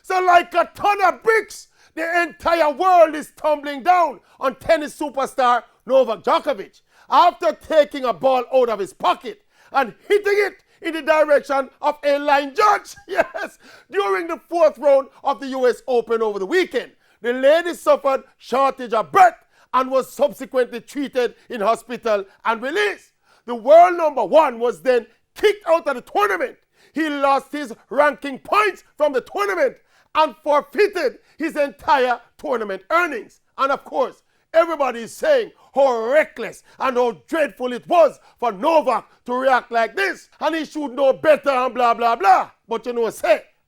So like a ton of bricks, the entire world is tumbling down on tennis superstar Novak Djokovic after taking a ball out of his pocket and hitting it in the direction of a line judge. Yes, during the fourth round of the US Open over the weekend, the lady suffered shortage of breath and was subsequently treated in hospital and released. The world number one was then kicked out of the tournament. He lost his ranking points from the tournament and forfeited his entire tournament earnings. And of course, everybody is saying how reckless and how dreadful it was for Novak to react like this. And he should know better and blah, blah, blah. But you know,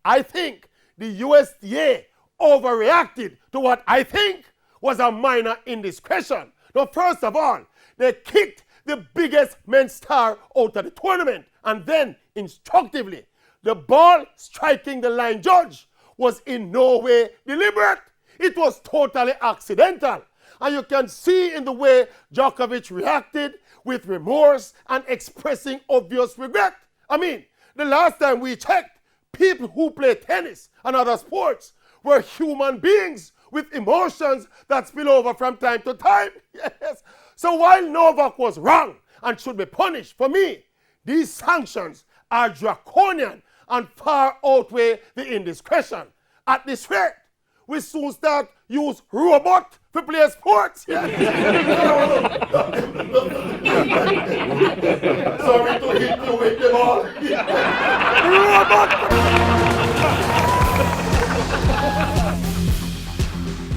I think the USTA overreacted to what I think was a minor indiscretion. Now, first of all, they kicked the biggest men's star out of the tournament. And then, instructively, the ball striking the line judge was in no way deliberate. It was totally accidental. And you can see in the way Djokovic reacted with remorse and expressing obvious regret. I mean, the last time we checked, people who play tennis and other sports were human beings with emotions that spill over from time to time. Yes. So while Novak was wrong and should be punished, for me, these sanctions are draconian and far outweigh the indiscretion. At this rate, we soon start use robot to play sports. Sorry to hit you with the ball. Robot!